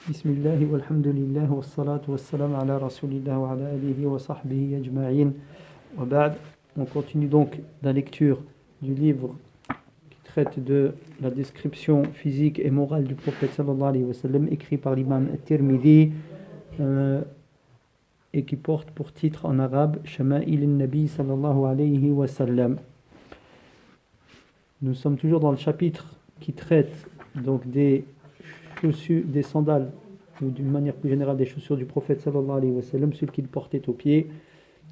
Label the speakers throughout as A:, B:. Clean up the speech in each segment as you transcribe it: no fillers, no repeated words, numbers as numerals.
A: Bismillah walhamdulillah wassalatu wassalam ala rasulillah wa ala alihi wa sahbihi ajma'in. Wa ba'd. On continue donc la lecture du livre qui traite de la description physique et morale du prophète sallallahu alayhi wa sallam, écrit par l'imam At-Tirmidhi et qui porte pour titre en arabe Shama'il al-Nabi sallallahu alayhi wa sallam. Nous sommes toujours dans le chapitre qui traite donc des chaussures, des sandales, ou d'une manière plus générale des chaussures du prophète sallallahu alayhi wa sallam, celles qu'il portait aux pieds.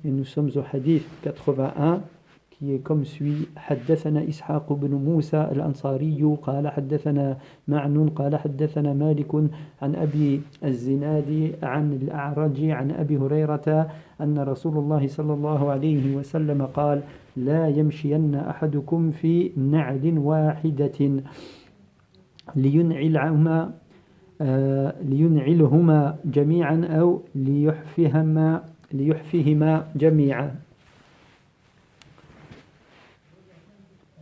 A: Et nous sommes au hadith 81 qui est comme suit: حدثنا إسحاق بن موسى الأنصاري قال حدثنا معن قال حدثنا مالك عن أبي الزناد عن الأعرج عن أبي هريرة أن رسول الله صلى الله عليه وسلم قال لا يمشين أحدكم في نعل واحدة لينعلهما جميعا أو ليحفهما جميعا.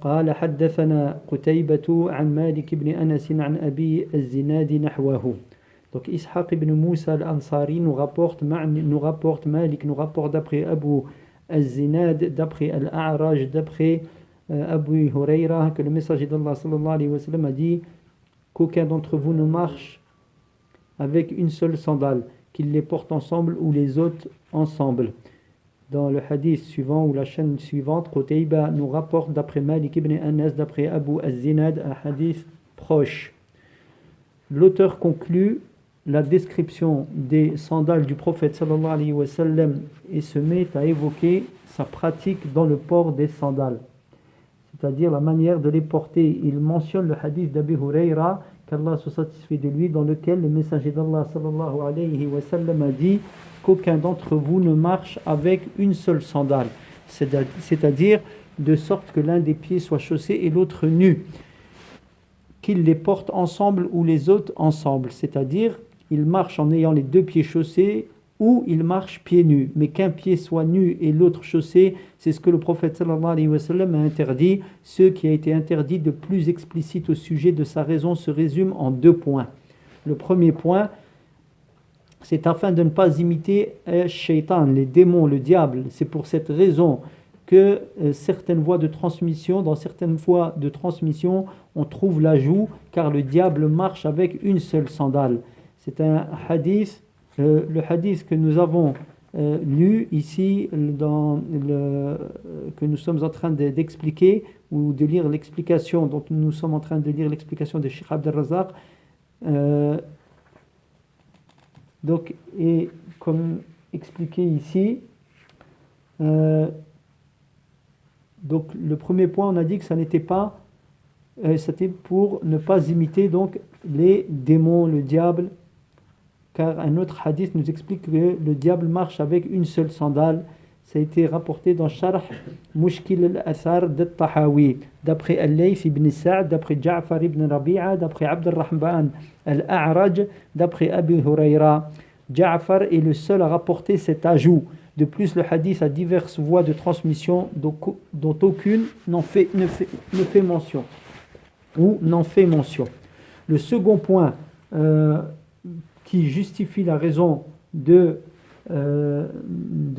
A: قال حدثنا قتيبة عن مالك بن أنس عن أبي الزناد نحوه. Donc Ishaq ibn Moussa al-Ansari nous rapporte Malik, nous rapporte d'après Abu al-Zinad, d'après Al-A'raj, d'après Abu Huraira, que le messager d'Allah sallallahu alayhi wa sallam a dit qu'aucun d'entre vous ne marche avec une seule sandale, qu'il les porte ensemble ou les ôte ensemble. Dans le hadith suivant ou la chaîne suivante, Qutayba nous rapporte d'après Malik ibn Anas, d'après Abu al-Zinad, un hadith proche. L'auteur conclut la description des sandales du prophète sallallahu alayhi wa sallam et se met à évoquer sa pratique dans le port des sandales, c'est-à-dire la manière de les porter. Il mentionne le hadith d'Abi Hurayra, qu'Allah se satisfait de lui, dans lequel le messager d'Allah sallallahu alayhi wa sallam a dit qu'aucun d'entre vous ne marche avec une seule sandale, c'est-à-dire de sorte que l'un des pieds soit chaussé et l'autre nu, qu'il les porte ensemble ou les ôte ensemble, c'est-à-dire il marche en ayant les deux pieds chaussés ou il marche pieds nus, mais qu'un pied soit nu et l'autre chaussé, c'est ce que le prophète sallallahu alayhi wa sallam a interdit. Ce qui a été interdit de plus explicite au sujet de sa raison se résume en deux points. Le premier point, c'est afin de ne pas imiter Shaitan, les démons, le diable. C'est pour cette raison que dans certaines voies de transmission, on trouve l'ajout, car le diable marche avec une seule sandale. C'est un hadith, le hadith que nous avons lu ici, que nous sommes en train d'expliquer, ou de lire l'explication, donc nous sommes en train de lire l'explication de Cheikh Abd al-Razzaq. Donc, et comme expliqué ici, donc le premier point, on a dit que ça n'était pas, c'était pour ne pas imiter donc les démons, le diable, car un autre hadith nous explique que le diable marche avec une seule sandale. Ça a été rapporté dans Sharh Mushkil al-Athar d'At-Tahawi, d'après Al-Layth ibn Sa'd, d'après Ja'far ibn Rabi'a, d'après Abd al-Rahman al-A'raj, d'après Abu Hurayra. Ja'far est le seul à rapporter cet ajout. De plus, le hadith a diverses voies de transmission dont aucune ne fait mention. Le second point qui justifie la raison de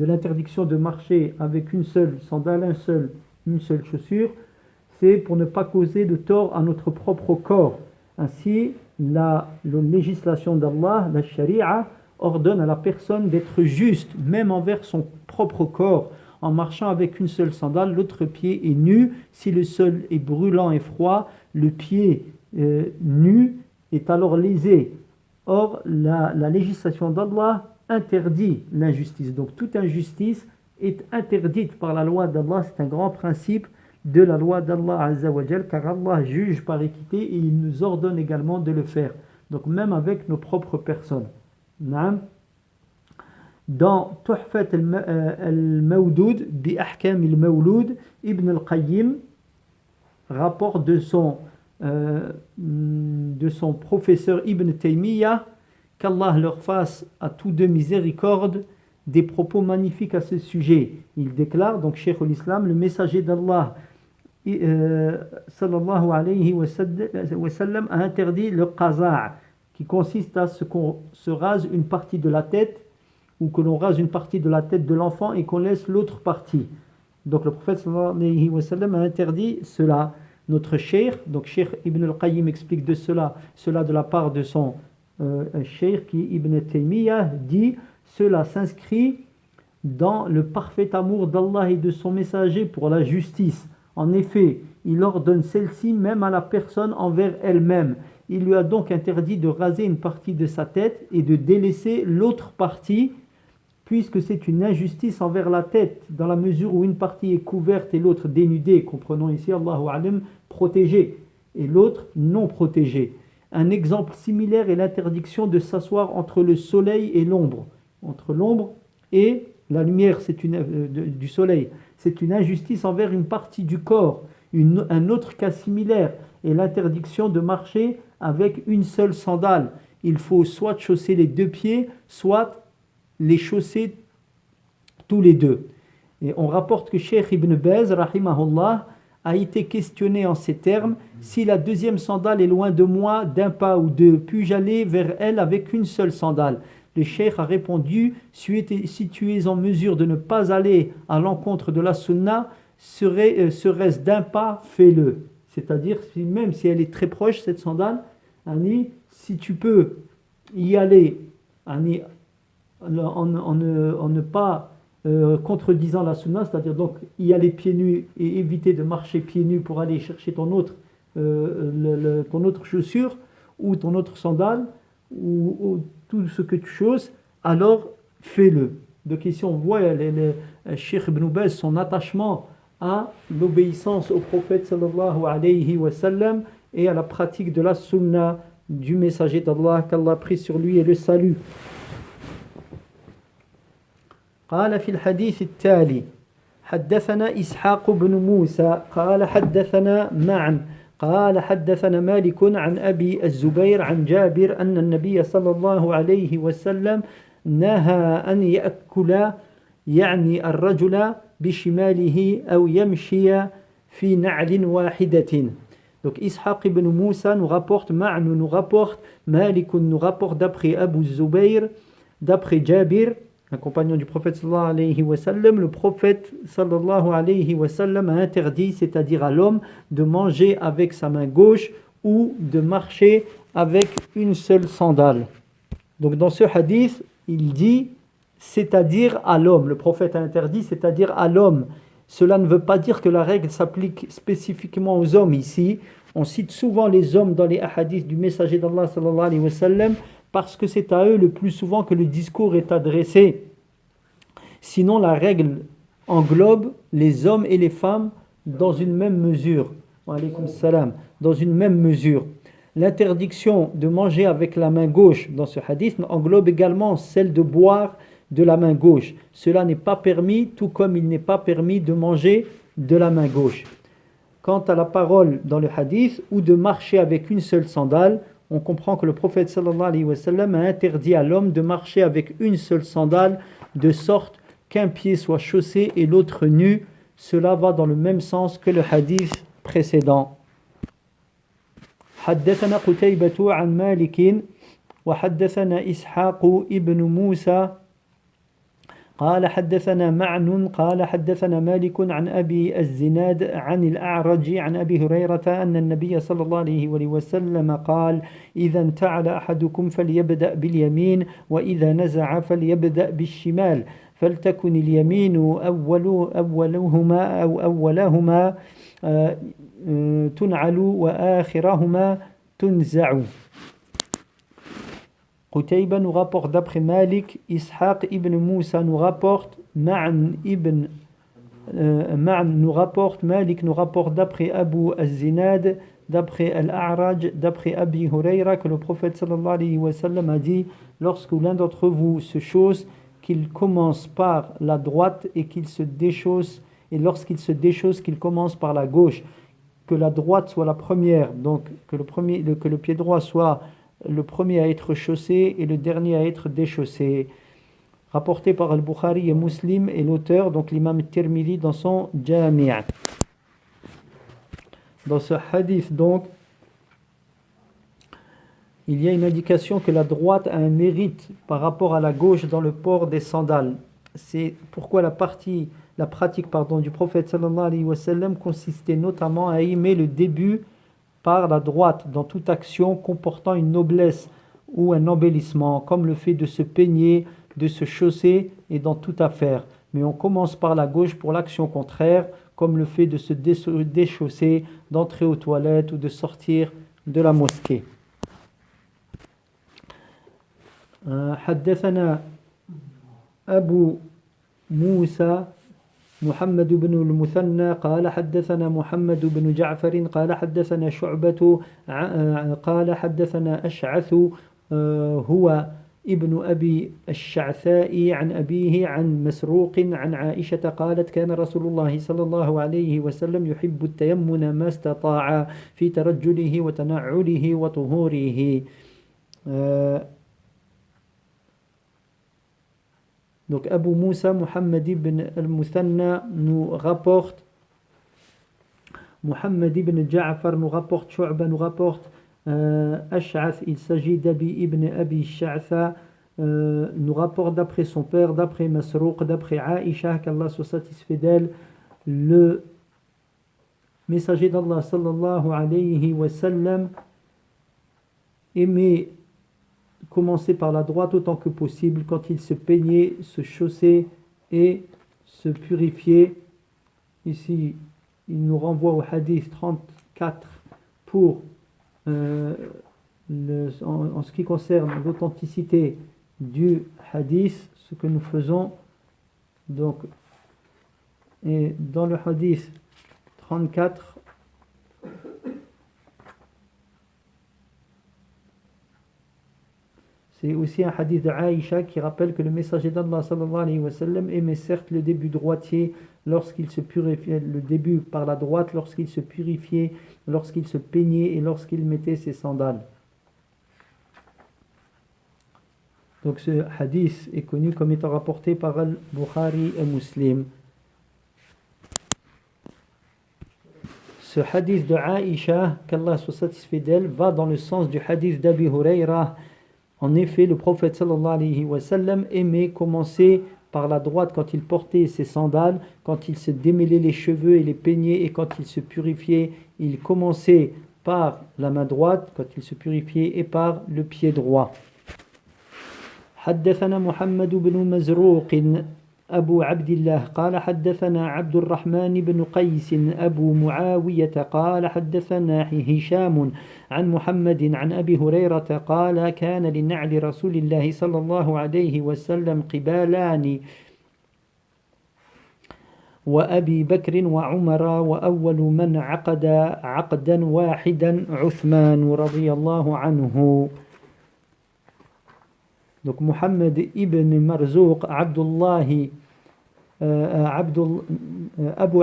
A: l'interdiction de marcher avec une seule sandale, une seule chaussure, c'est pour ne pas causer de tort à notre propre corps. Ainsi, la législation d'Allah, la sharia, ordonne à la personne d'être juste, même envers son propre corps. En marchant avec une seule sandale, l'autre pied est nu. Si le sol est brûlant et froid, le pied nu est alors lésé. Or, la législation d'Allah interdit l'injustice. Donc, toute injustice est interdite par la loi d'Allah. C'est un grand principe de la loi d'Allah Azza wa Jal, car Allah juge par équité et il nous ordonne également de le faire. Donc, même avec nos propres personnes. Dans Tuhfat al-Mawdoud bi Ahkam al-Mawloud, Ibn al-Qayyim rapporte de son professeur Ibn Taymiyyah, qu'Allah leur fasse à tous deux miséricorde, des propos magnifiques à ce sujet. Il déclare, donc Cheikh al-Islam, le messager d'Allah sallallahu alayhi wa sallam a interdit le qaza', qui consiste à ce qu'on se rase une partie de la tête, ou que l'on rase une partie de la tête de l'enfant et qu'on laisse l'autre partie. Donc le prophète sallallahu alayhi wa sallam a interdit cela. Notre cheikh, donc Cheikh Ibn al-Qayyim explique de cela de la part de son cheikh qui Ibn Taymiyyah dit cela s'inscrit dans le parfait amour d'Allah et de son messager pour la justice. En effet, il ordonne celle-ci même à la personne envers elle-même. Il lui a donc interdit de raser une partie de sa tête et de délaisser l'autre partie, puisque c'est une injustice envers la tête, dans la mesure où une partie est couverte et l'autre dénudée, comprenons ici, Allahu A'lam, protégée, et l'autre non protégée. Un exemple similaire est l'interdiction de s'asseoir entre le soleil et l'ombre. Entre l'ombre et la lumière du soleil. C'est une injustice envers une partie du corps. Un autre cas similaire est l'interdiction de marcher avec une seule sandale. Il faut soit chausser les deux pieds, soit les chausser tous les deux. Et on rapporte que Cheikh Ibn Baz, rahimahullah, a été questionné en ces termes: si la deuxième sandale est loin de moi d'un pas ou deux, puis-je aller vers elle avec une seule sandale? Le cheikh a répondu: si tu es en mesure de ne pas aller à l'encontre de la sunna, serait-ce d'un pas, fais-le. C'est-à-dire, même si elle est très proche, cette sandale, si tu peux y aller en ne pas contredisant la sunna, c'est-à-dire donc y aller pieds nus et éviter de marcher pieds nus pour aller chercher ton autre chaussure ou ton autre sandale ou tout ce que tu choses, alors fais-le. Donc ici on voit le Cheikh Ibn Baz, son attachement à l'obéissance au prophète sallallahu alayhi wa sallam et à la pratique de la sunna du messager d'Allah, qu'Allah prie sur lui et le salue. قال في الحديث التالي حدثنا إسحاق بن موسى قال حدثنا معا قال حدثنا مالك عن أبي الزبير عن جابر أن النبي صلى الله عليه وسلم نهى أن يأكل يعني الرجل بشماله أو يمشي في نعل واحدة. Donc Ishaq ibn Moussa nous rapporte, Ma'an nous rapporte, Malik nous rapporte d'après Abu Zubayr, d'après Jabir, un compagnon du prophète sallallahu alayhi wa sallam. Le prophète sallallahu alayhi wa sallam a interdit, c'est-à-dire à l'homme, de manger avec sa main gauche ou de marcher avec une seule sandale. Donc dans ce hadith, il dit, c'est-à-dire à l'homme. Le prophète a interdit, c'est-à-dire à l'homme. Cela ne veut pas dire que la règle s'applique spécifiquement aux hommes ici. On cite souvent les hommes dans les hadiths du messager d'Allah sallallahu alayhi wa sallam parce que c'est à eux le plus souvent que le discours est adressé. Sinon, la règle englobe les hommes et les femmes dans une même mesure. Wa alaykum salam. Dans une même mesure. L'interdiction de manger avec la main gauche dans ce hadith englobe également celle de boire de la main gauche. Cela n'est pas permis, tout comme il n'est pas permis de manger de la main gauche. Quant à la parole dans le hadith, ou de marcher avec une seule sandale, on comprend que le prophète sallallahu alayhi wa sallam a interdit à l'homme de marcher avec une seule sandale, de sorte qu'un pied soit chaussé et l'autre nu. Cela va dans le même sens que le hadith précédent. حدثنا قتيبة عن مالك وحدثنا إسحاق ابن موسى قال حدثنا معن قال حدثنا مالك عن أبي الزناد عن الأعرج عن أبي هريرة أن النبي صلى الله عليه وسلم قال إذا انتعل أحدكم فليبدأ باليمين وإذا نزع فليبدأ بالشمال فلتكن اليمين أولهما تنعل وآخرهما تنزع. Qutayba nous rapporte d'après Malik, Ishaq ibn Moussa nous rapporte, Ma'an nous rapporte, Malik nous rapporte d'après Abu al-Zinad, d'après Al-A'raj, d'après Abi Hurayra, que le prophète sallallahu alayhi wa sallam a dit: lorsque l'un d'entre vous se chausse, qu'il commence par la droite et qu'il se déchausse, et lorsqu'il se déchausse, qu'il commence par la gauche, que la droite soit la première, donc que le pied droit soit le premier à être chaussé et le dernier à être déchaussé. Rapporté par Al-Bukhari et Muslim et l'auteur, donc l'imam Tirmidhi dans son Jami'. Dans ce hadith, donc, il y a une indication que la droite a un mérite par rapport à la gauche dans le port des sandales. C'est pourquoi la pratique du prophète sallallahu alayhi wa sallam consistait notamment à aimer le début par la droite dans toute action comportant une noblesse ou un embellissement, comme le fait de se peigner, de se chausser et dans toute affaire. Mais on commence par la gauche pour l'action contraire, comme le fait de se déchausser, d'entrer aux toilettes ou de sortir de la mosquée. حدثنا أبو موسى محمد بن المثنى قال حدثنا محمد بن جعفر قال حدثنا شعبة قال حدثنا أشعث هو ابن أبي الشعثاء عن أبيه عن مسروق عن عائشة قالت كان رسول الله صلى الله عليه وسلم يحب التيمن ما استطاع في ترجله وتنعله وطهوره. Donc Abu Musa Muhammad ibn al-Muthanna nous rapporte, Muhammad ibn Ja'far nous rapporte, Shu'ba nous rapporte, Ash'ath, il s'agit d'Abi ibn Abi Sha'tha, nous rapporte d'après son père, d'après Masruq, d'après Aïcha, qu'Allah soit satisfait d'elle, le messager d'Allah sallallahu alayhi wa sallam aimait commencer par la droite autant que possible quand il se peignait, se chaussait et se purifiait. Ici, il nous renvoie au hadith 34 pour en ce qui concerne l'authenticité du hadith, ce que nous faisons. Donc, et dans le hadith 34, c'est aussi un hadith de Aïcha qui rappelle que le messager d'Allah sallallahu alayhi wa sallam aimait certes le début droitier lorsqu'il se purifiait, le début par la droite lorsqu'il se purifiait, lorsqu'il se peignait et lorsqu'il mettait ses sandales. Donc ce hadith est connu comme étant rapporté par Al-Bukhari et Muslim. Ce hadith de Aïcha, qu'Allah soit satisfait d'elle, va dans le sens du hadith d'Abi Huraira. En effet, le prophète sallallahu alayhi wa sallam aimait commencer par la droite quand il portait ses sandales, quand il se démêlait les cheveux et les peignait, et quand il se purifiait, il commençait par la main droite, quand il se purifiait, et par le pied droit. حدثنا محمد بن مزروق أبو عبد الله قال حدثنا عبد الرحمن بن قيس أبو معاوية قال حدثنا هشام عن محمد عن أبي هريرة قال كان لنعل رسول الله صلى الله عليه وسلم قبالان وأبي بكر وعمر وأول من عقد عقدا واحدا عثمان رضي الله عنه. Donc Muhammad ibn Marzouk, Abu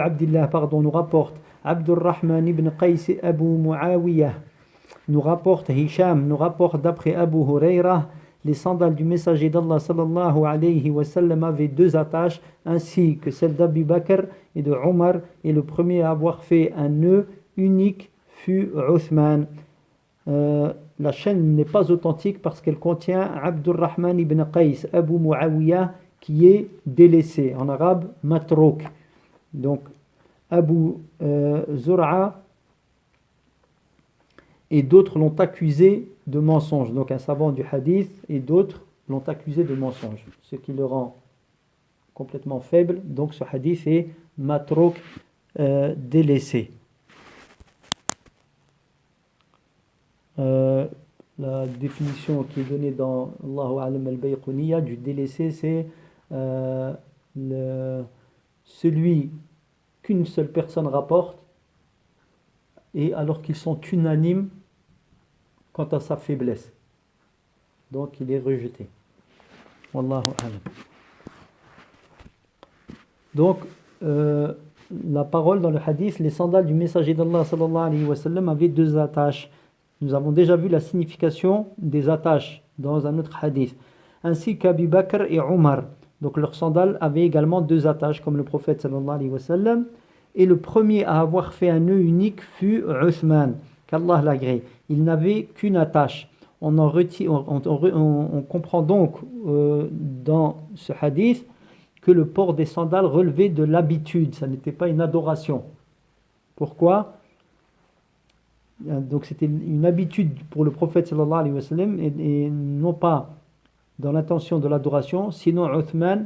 A: Abdillah, nous rapporte Abdurrahman ibn Qais Abu Muawiyah, nous rapporte Hisham, nous rapporte d'après Abu Huraira, les sandales du messager d'Allah sallallahu alayhi wa sallam avaient deux attaches, ainsi que celles d'Abu Bakr et de Omar, et le premier à avoir fait un nœud unique fut Uthman. La chaîne n'est pas authentique parce qu'elle contient Abdurrahman ibn Qais Abu Muawiyah qui est délaissé, en arabe matrouk. Donc Abu Zur'a et d'autres l'ont accusé de mensonge. Donc un savant du hadith et d'autres l'ont accusé de mensonge, ce qui le rend complètement faible. Donc ce hadith est matrouk, délaissé. La définition qui est donnée dans Allahu A'lam al-Bayquniya du délaissé, c'est celui qu'une seule personne rapporte, et alors qu'ils sont unanimes quant à sa faiblesse. Donc il est rejeté. Wallahu A'lam. Donc la parole dans le hadith, les sandales du messager d'Allah sallallahu alayhi wa sallam avaient deux attaches. Nous avons déjà vu la signification des attaches dans un autre hadith. Ainsi qu'Abu Bakr et Omar. Donc leurs sandales avaient également deux attaches comme le prophète sallallahu alayhi wa sallam. Et le premier à avoir fait un nœud unique fut Uthman, qu'Allah l'agrée. Il n'avait qu'une attache. on comprend donc dans ce hadith que le port des sandales relevait de l'habitude, ça n'était pas une adoration. Pourquoi? Donc c'était une habitude pour le prophète sallallahu alayhi wa sallam et non pas dans l'intention de l'adoration, sinon Uthman,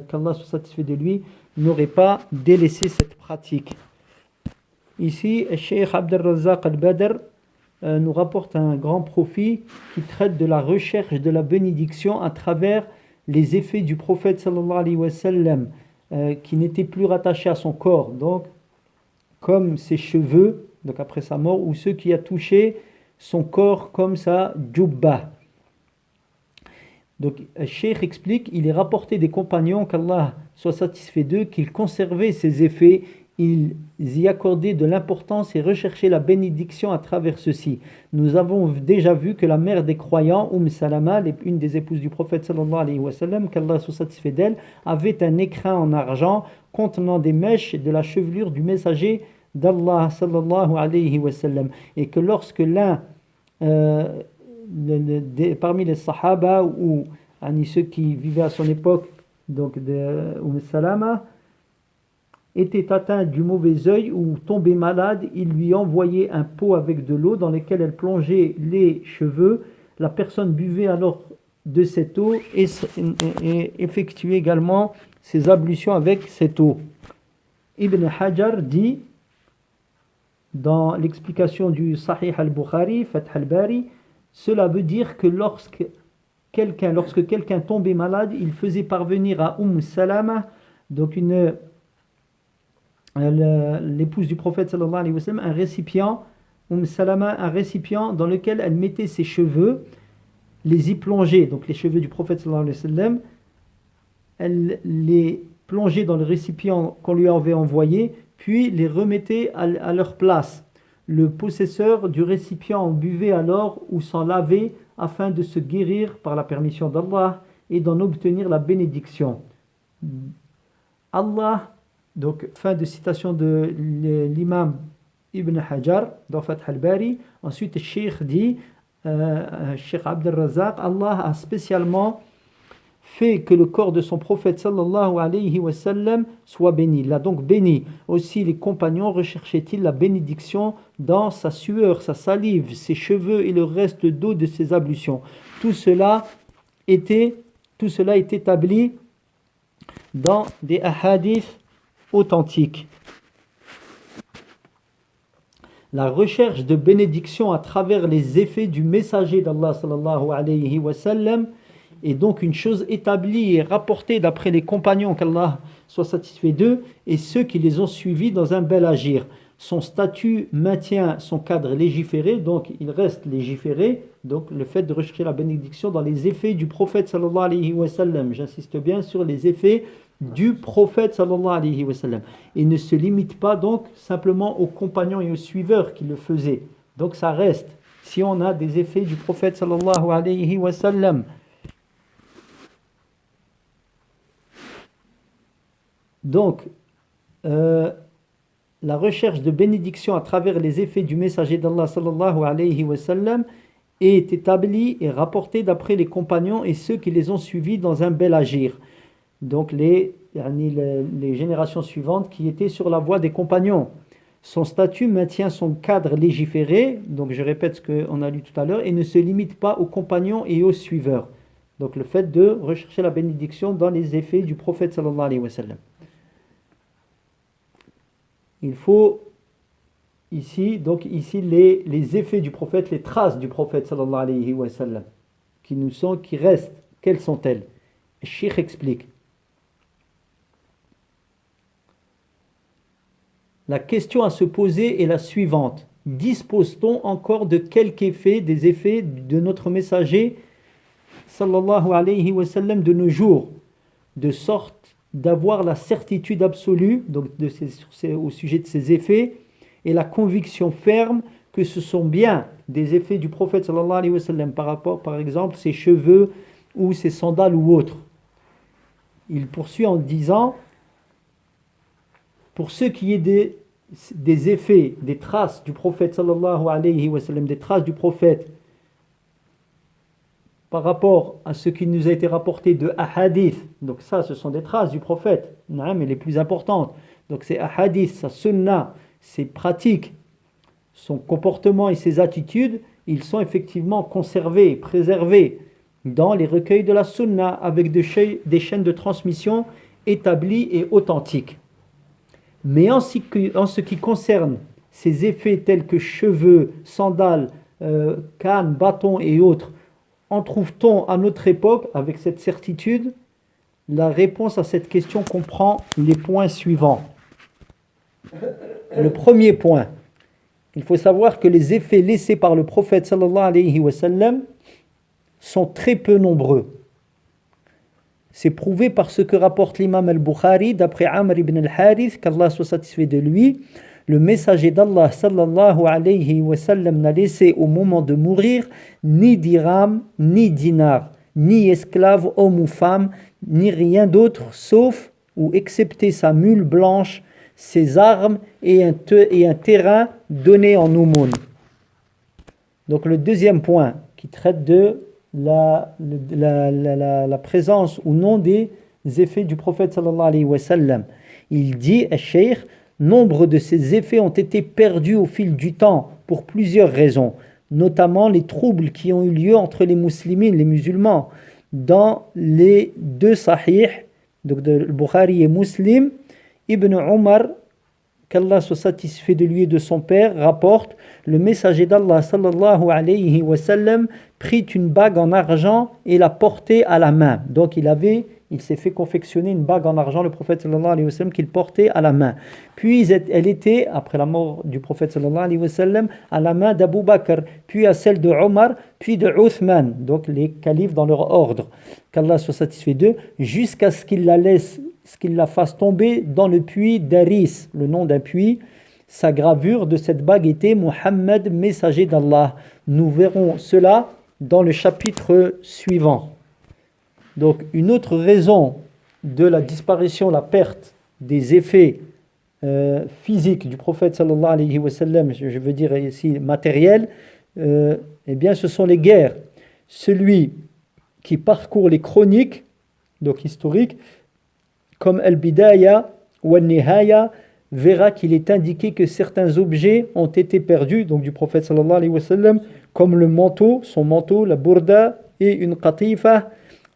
A: qu'Allah soit satisfait de lui, n'aurait pas délaissé cette pratique. Ici, le Cheikh Abdel Razak al-Badr nous rapporte un grand profit qui traite de la recherche de la bénédiction à travers les effets du prophète sallallahu alayhi wa sallam qui n'étaient plus rattachés à son corps, donc comme ses cheveux, donc après sa mort, ou ceux qui a touché son corps comme sa djubba. Donc, le Cheikh explique, il est rapporté des compagnons, qu'Allah soit satisfait d'eux, qu'ils conservaient ces effets, ils y accordaient de l'importance et recherchaient la bénédiction à travers ceci. Nous avons déjà vu que la mère des croyants, Salama, une des épouses du prophète sallallahu alayhi wa sallam, qu'Allah soit satisfait d'elle, avait un écrin en argent contenant des mèches de la chevelure du messager d'Allah sallallahu alayhi wa sallam. Et que lorsque l'un parmi les sahaba ou ceux qui vivaient à son époque, donc de Salama, était atteint du mauvais œil ou tombait malade, il lui envoyait un pot avec de l'eau dans laquelle elle plongeait les cheveux. La personne buvait alors de cette eau et effectuait également ses ablutions avec cette eau. Ibn Hajar dit dans l'explication du Sahih al-Bukhari, Fath al-Bari, cela veut dire que lorsque quelqu'un tombait malade, il faisait parvenir à Salama, donc l'épouse du prophète sallallahu alayhi wa sallam, un récipient, Salama, un récipient dans lequel elle mettait ses cheveux, les y plongeait, donc les cheveux du prophète sallallahu alayhi wa sallam, elle les plongeait dans le récipient qu'on lui avait envoyé, puis les remettait à leur place. Le possesseur du récipient en buvait alors ou s'en lavait afin de se guérir par la permission d'Allah et d'en obtenir la bénédiction. Allah, donc fin de citation de l'imam Ibn Hajar dans Fath al-Bari. Ensuite, le Cheikh dit, Cheikh Abdel Razak, Allah a spécialement fait que le corps de son prophète sallallahu alayhi wa sallam soit béni. Il l'a donc béni. Aussi les compagnons recherchaient-ils la bénédiction dans sa sueur, sa salive, ses cheveux et le reste d'eau de ses ablutions. Tout cela est établi dans des hadiths authentiques. La recherche de bénédiction à travers les effets du messager d'Allah sallallahu alayhi wa sallam est donc une chose établie et rapportée d'après les compagnons, qu'Allah soit satisfait d'eux, et ceux qui les ont suivis dans un bel agir. Son statut maintient son cadre légiféré, donc il reste légiféré, donc le fait de rechercher la bénédiction dans les effets du prophète sallallahu alayhi wa sallam. J'insiste bien sur les effets du prophète sallallahu alayhi wa sallam. Et ne se limite pas donc simplement aux compagnons et aux suiveurs qui le faisaient. Donc ça reste, si on a des effets du prophète sallallahu alayhi wa sallam, donc, la recherche de bénédiction à travers les effets du messager d'Allah sallallahu alayhi wa sallam est établie et rapportée d'après les compagnons et ceux qui les ont suivis dans un bel agir. Donc, les générations suivantes qui étaient sur la voie des compagnons. Son statut maintient son cadre légiféré, donc je répète ce qu'on a lu tout à l'heure, et ne se limite pas aux compagnons et aux suiveurs. Donc, le fait de rechercher la bénédiction dans les effets du prophète sallallahu alayhi wa sallam. Il faut ici les effets du prophète, les traces du prophète sallallahu alayhi wa sallam qui restent. Quelles sont-elles? Le Cheikh explique. La question à se poser est la suivante. Dispose-t-on encore de quelque effet, des effets de notre messager sallallahu alayhi wa sallam de nos jours, de sorte d'avoir la certitude absolue donc au sujet de ces effets et la conviction ferme que ce sont bien des effets du prophète sallallahu alayhi wa sallam par rapport par exemple ses cheveux ou ses sandales ou autres. Il poursuit en disant, pour ce qui est des effets, des traces du prophète sallallahu alayhi wa sallam, des traces du prophète par rapport à ce qui nous a été rapporté de ahadith, donc ça ce sont des traces du prophète, mais les plus importantes, donc c'est ahadith, sa sunna, ses pratiques, son comportement et ses attitudes, ils sont effectivement conservés, préservés dans les recueils de la sunna avec des chaînes de transmission établies et authentiques. Mais en ce qui concerne ces effets tels que cheveux, sandales, cannes, bâtons et autres, en trouve-t-on à notre époque avec cette certitude? La réponse à cette question comprend les points suivants. Le premier point, il faut savoir que les effets laissés par le prophète sallallahu alayhi wa sallam sont très peu nombreux. C'est prouvé par ce que rapporte l'imam al-Bukhari d'après Amr ibn al-Harith, qu'Allah soit satisfait de lui. Le messager d'Allah sallallahu alayhi wa sallam n'a laissé au moment de mourir ni dirham, ni dinar, ni esclave, homme ou femme, ni rien d'autre sauf ou excepté sa mule blanche, ses armes et un terrain donné en aumône. Donc le deuxième point qui traite de la présence ou non des effets du prophète sallallahu alayhi wa sallam. Il dit, al-Cheikh, nombre de ces effets ont été perdus au fil du temps pour plusieurs raisons, notamment les troubles qui ont eu lieu entre les musulmans, les musulmans, dans les deux sahih, donc de Bukhari et Muslim. Ibn Umar, qu'Allah soit satisfait de lui et de son père, rapporte: le messager d'Allah sallallahu alayhi wa sallam prit une bague en argent et la portait à la main. Donc il s'est fait confectionner une bague en argent, le prophète sallallahu alayhi wa sallam, qu'il portait à la main. Puis elle était, après la mort du prophète sallallahu alayhi wa sallam, à la main d'Abu Bakr, puis à celle de Omar, puis de Uthman, donc les califes dans leur ordre, qu'Allah soit satisfait d'eux, jusqu'à ce qu'il la fasse tomber dans le puits d'Aris, le nom d'un puits. Sa gravure de cette bague était Muhammad, messager d'Allah. Nous verrons cela dans le chapitre suivant. Donc une autre raison de la disparition, la perte des effets physiques du prophète sallallahu alayhi wa sallam, je veux dire ici matériels, eh bien ce sont les guerres. Celui qui parcourt les chroniques, donc historiques, comme Al-Bidaya ou Al-Nihaya, verra qu'il est indiqué que certains objets ont été perdus, donc du prophète sallallahu alayhi wa sallam, comme le manteau, son manteau, la burda et une qatifa,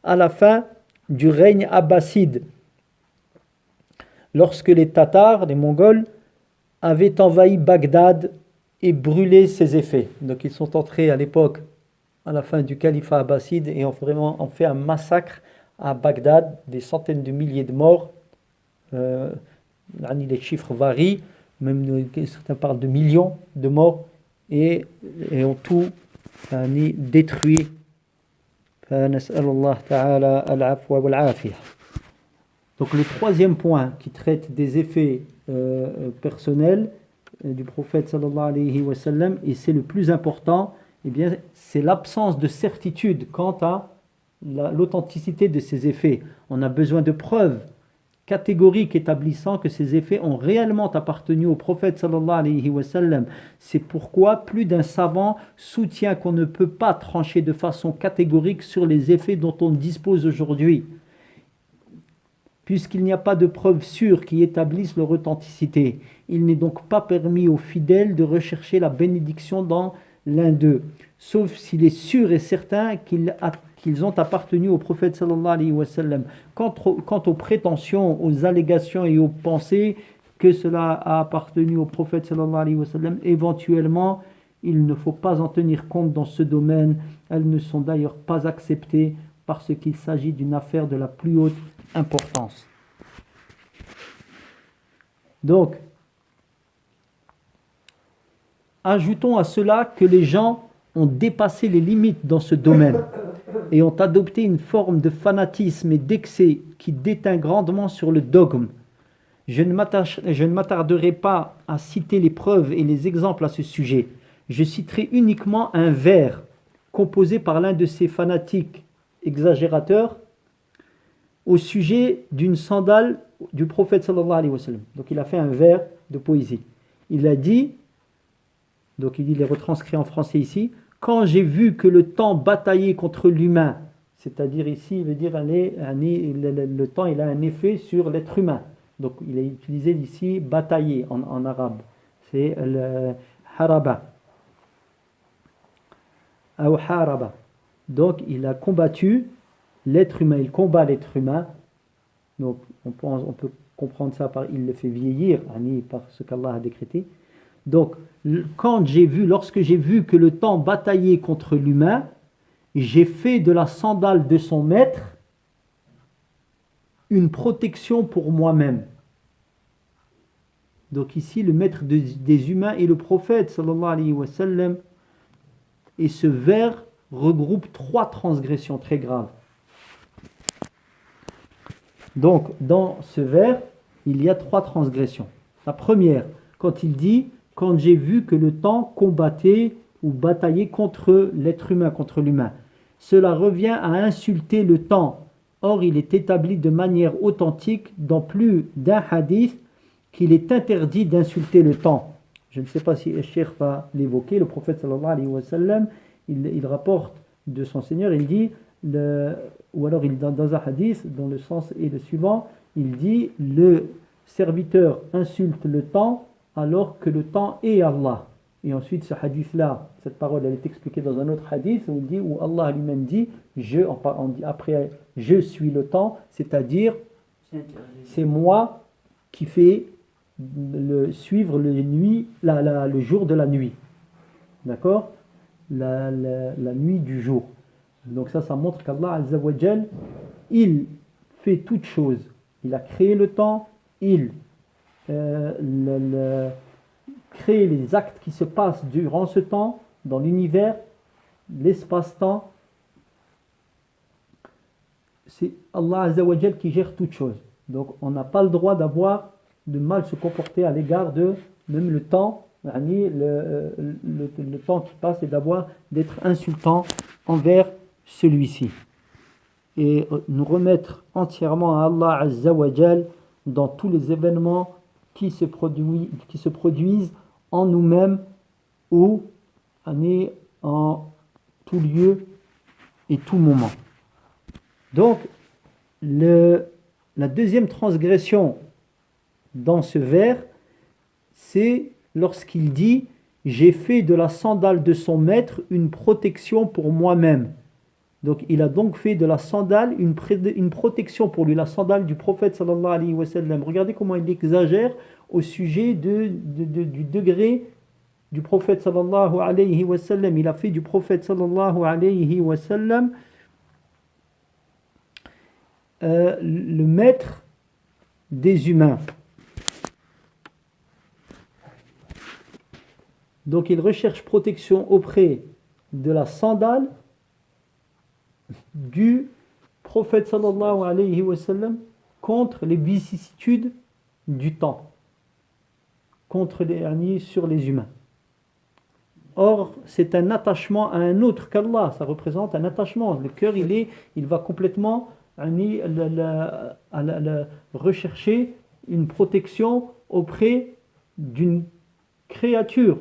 A: à la fin du règne abbasside, lorsque les Tatars, les Mongols, avaient envahi Bagdad et brûlé ses effets. Donc ils sont entrés à l'époque, à la fin du califat abbasside, et ont fait un massacre à Bagdad, des centaines de milliers de morts. Les chiffres varient, même certains parlent de millions de morts, et ont tout détruit. Donc le troisième point qui traite des effets personnels du prophète sallallahu alayhi wa sallam, et c'est le plus important, eh bien, c'est l'absence de certitude quant à l'authenticité de ces effets. On a besoin de preuves catégoriques établissant que ces effets ont réellement appartenu au prophète sallallahu alayhi wa sallam. C'est pourquoi plus d'un savant soutient qu'on ne peut pas trancher de façon catégorique sur les effets dont on dispose aujourd'hui, puisqu'il n'y a pas de preuves sûres qui établissent leur authenticité. Il n'est donc pas permis aux fidèles de rechercher la bénédiction dans l'un d'eux, sauf s'il est sûr et certain qu'ils ont appartenu au prophète sallallahu alayhi wa sallam. Quant aux prétentions, aux allégations et aux pensées que cela a appartenu au prophète sallallahu alayhi wa sallam, éventuellement, il ne faut pas en tenir compte dans ce domaine. Elles ne sont d'ailleurs pas acceptées parce qu'il s'agit d'une affaire de la plus haute importance. Donc, ajoutons à cela que les gens ont dépassé les limites dans ce domaine et ont adopté une forme de fanatisme et d'excès qui déteint grandement sur le dogme. Je ne m'attarderai pas à citer les preuves et les exemples à ce sujet. Je citerai uniquement un vers composé par l'un de ces fanatiques exagérateurs au sujet d'une sandale du prophète sallallahu alayhi wa sallam. Donc il a fait un vers de poésie. Il a dit, donc il est retranscrit en français ici: quand j'ai vu que le temps bataillait contre l'humain, c'est-à-dire ici, il veut dire le temps, il a un effet sur l'être humain. Donc, il est utilisé ici batailler en arabe. C'est le haraba. Ou haraba. Donc, il a combattu l'être humain. Il combat l'être humain. Donc, on peut comprendre ça par il le fait vieillir, par ce qu'Allah a décrété. Donc, lorsque j'ai vu que le temps bataillait contre l'humain, j'ai fait de la sandale de son maître une protection pour moi-même. Donc ici, le maître des humains est le prophète, sallallahu alayhi wa sallam. Et ce vers regroupe 3 transgressions très graves. Donc, dans ce vers, il y a 3 transgressions. La première, quand il dit « Quand j'ai vu que le temps combattait ou bataillait contre l'être humain, contre l'humain ». Cela revient à insulter le temps. Or, il est établi de manière authentique dans plus d'un hadith qu'il est interdit d'insulter le temps. Je ne sais pas si Cheikh va l'évoquer. Le prophète sallallahu alayhi wa sallam, il rapporte de son Seigneur, il dit, ou alors dans un hadith, dont le sens est le suivant, il dit, le serviteur insulte le temps alors que le temps est Allah. Et ensuite, ce hadith-là, cette parole, elle est expliquée dans un autre hadith où il dit, où Allah lui-même dit, après, je suis le temps, c'est-à-dire, c'est moi qui fais suivre le jour de la nuit. D'accord? La nuit du jour. Donc ça montre qu'Allah Azza wa Jal, il fait toutes choses. Il a créé le temps, il crée les actes qui se passent durant ce temps, dans l'univers, l'espace-temps. C'est Allah Azza wa Jal qui gère toutes choses. Donc on n'a pas le droit d'avoir de mal se comporter à l'égard de même le temps, le temps qui passe, et d'être insultant envers celui-ci. Et nous remettre entièrement à Allah Azza wa Jal dans tous les événements qui se produisent en nous-mêmes ou en tout lieu et tout moment. Donc, la deuxième transgression dans ce vers, c'est lorsqu'il dit « J'ai fait de la sandale de son maître une protection pour moi-même ». Donc il a donc fait de la sandale une protection pour lui, la sandale du prophète sallallahu alayhi wa sallam. Regardez comment il exagère au sujet du degré du prophète sallallahu alayhi wa sallam. Il a fait du prophète sallallahu alayhi wa sallam le maître des humains. Donc il recherche protection auprès de la sandale du prophète sallallahu alayhi wa sallam contre les vicissitudes du temps, contre sur les humains. Or, c'est un attachement à un autre qu'Allah, ça représente un attachement. Le cœur, il va complètement rechercher une protection auprès d'une créature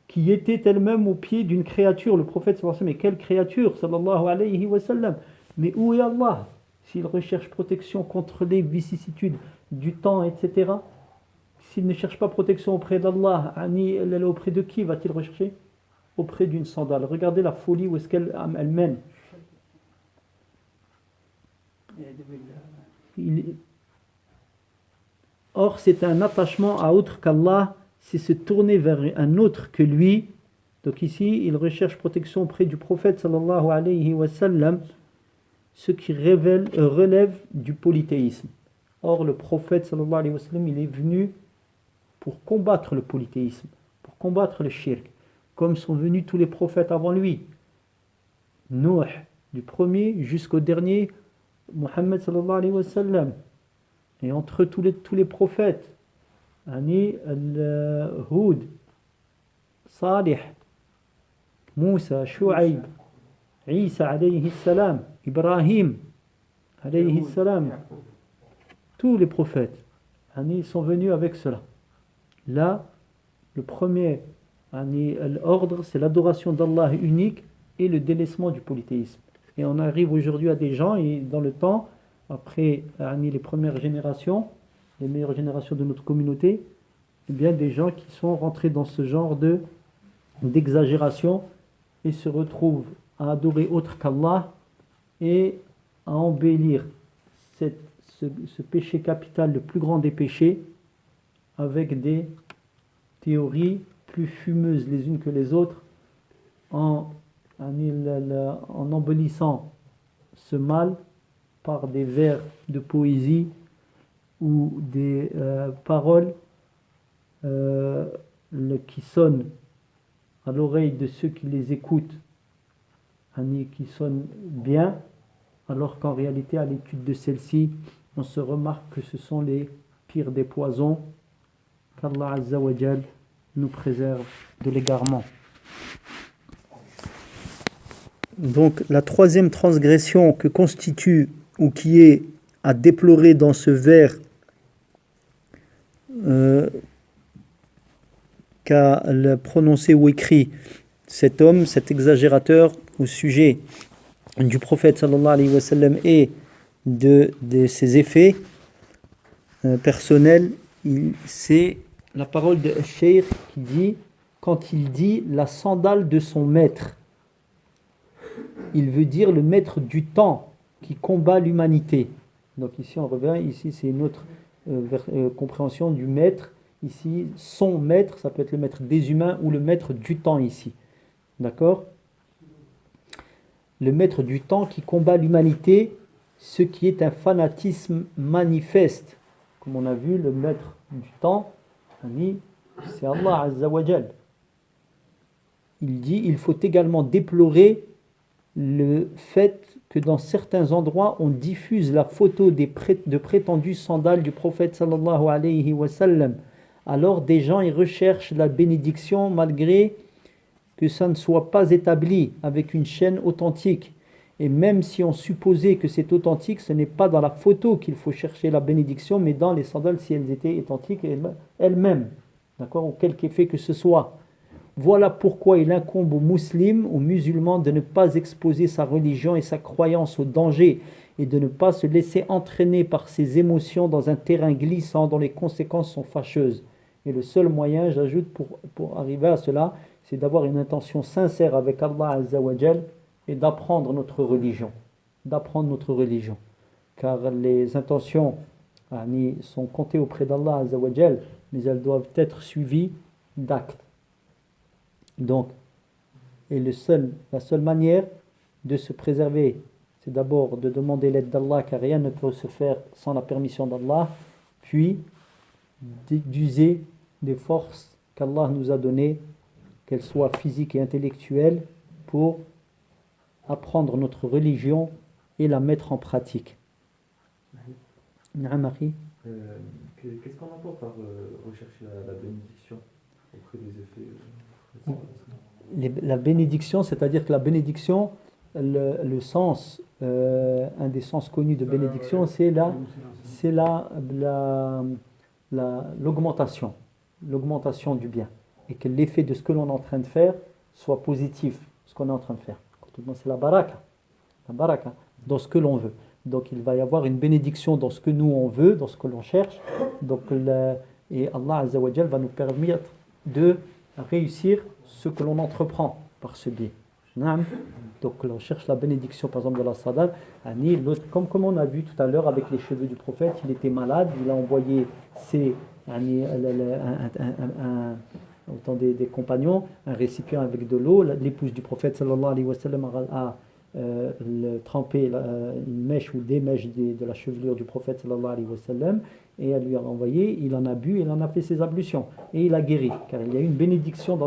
A: qui était elle-même au pied d'une créature. Le prophète sallallahu alayhi wa sallam, mais quelle créature sallallahu alayhi wa sallam? Mais où est Allah? S'il recherche protection contre les vicissitudes du temps, etc., s'il ne cherche pas protection auprès d'Allah, auprès de qui va-t-il rechercher? Auprès d'une sandale. Regardez la folie où est-ce qu'elle mène. Or, c'est un attachement à autre qu'Allah, c'est se tourner vers un autre que lui. Donc ici, il recherche protection auprès du prophète sallallahu alayhi wa sallam, ce qui relève du polythéisme. Or, le prophète sallallahu alayhi wa sallam, il est venu pour combattre le polythéisme, pour combattre le shirk, comme sont venus tous les prophètes avant lui. Nuh, du premier jusqu'au dernier, Muhammad sallallahu alayhi wa sallam. Et entre tous les prophètes, Hud, Salih, Moussa, Shu'aib, Isa alayhi salam, Ibrahim alayhi salam, tous les prophètes, ils sont venus avec cela. Là, le premier l'ordre, c'est l'adoration d'Allah unique et le délaissement du polythéisme. Et on arrive aujourd'hui à des gens, et dans le temps, après les premières générations, les meilleures générations de notre communauté, eh bien des gens qui sont rentrés dans ce genre d'exagération et se retrouvent à adorer autre qu'Allah et à embellir ce péché capital, le plus grand des péchés, avec des théories plus fumeuses les unes que les autres, en embellissant ce mal par des vers de poésie ou des paroles qui sonnent à l'oreille de ceux qui les écoutent, qui sonnent bien, alors qu'en réalité, à l'étude de celle-ci, on se remarque que ce sont les pires des poisons, qu'Allah Azza wa Jal nous préserve de l'égarement. Donc la troisième transgression que constitue ou qui est à déplorer dans ce vers qu'a prononcé ou écrit cet homme, cet exagérateur au sujet du prophète sallallahu alayhi wa sallam et de ses effets personnels, c'est la parole de Cheikh qui dit, quand il dit la sandale de son maître, il veut dire le maître du temps qui combat l'humanité. Donc ici on revient, ici c'est une autre compréhension du maître. Ici, son maître, ça peut être le maître des humains ou le maître du temps ici. D'accord ? Le maître du temps qui combat l'humanité, ce qui est un fanatisme manifeste. Comme on a vu, le maître du temps, c'est Allah Azza wa Jal. Il dit, il faut également déplorer le fait que dans certains endroits, on diffuse la photo de prétendues sandales du prophète sallallahu alayhi wa sallam. Alors des gens y recherchent la bénédiction malgré que ça ne soit pas établi avec une chaîne authentique. Et même si on supposait que c'est authentique, ce n'est pas dans la photo qu'il faut chercher la bénédiction, mais dans les sandales si elles étaient authentiques elles-mêmes. D'accord ? Ou quelque effet que ce soit. Voilà pourquoi il incombe aux musulmans, aux musulmans, de ne pas exposer sa religion et sa croyance au danger et de ne pas se laisser entraîner par ses émotions dans un terrain glissant dont les conséquences sont fâcheuses. Et le seul moyen, j'ajoute, pour arriver à cela, c'est d'avoir une intention sincère avec Allah Azza wa Jal et d'apprendre notre religion. D'apprendre notre religion. Car les intentions sont comptées auprès d'Allah Azza wa Jal, mais elles doivent être suivies d'actes. Donc, la seule manière de se préserver, c'est d'abord de demander l'aide d'Allah, car rien ne peut se faire sans la permission d'Allah, puis d'user des forces qu'Allah nous a données, qu'elles soient physiques et intellectuelles, pour apprendre notre religion et la mettre en pratique.
B: Qu'est-ce qu'on entend par rechercher la bénédiction auprès des effets
A: La bénédiction, c'est-à-dire que la bénédiction, le sens, un des sens connus de bénédiction, c'est l'augmentation du bien, et que l'effet de ce que l'on est en train de faire soit positif, ce qu'on est en train de faire. C'est la baraka, dans ce que l'on veut. Donc il va y avoir une bénédiction dans ce que nous on veut, dans ce que l'on cherche. Donc et Allah Azza wa Jal va nous permettre de réussir ce que l'on entreprend par ce biais. Donc on cherche la bénédiction par exemple de la sadaq. Comme on a vu tout à l'heure avec les cheveux du prophète, il était malade, il a envoyé autant des compagnons, un récipient avec de l'eau. L'épouse du prophète sallallahu alayhi wa sallam a trempé une mèche ou des mèches de la chevelure du prophète sallallahu alayhi wa sallam, et elle lui a envoyé, il en a bu, il en a fait ses ablutions et il a guéri, car il y a eu une bénédiction il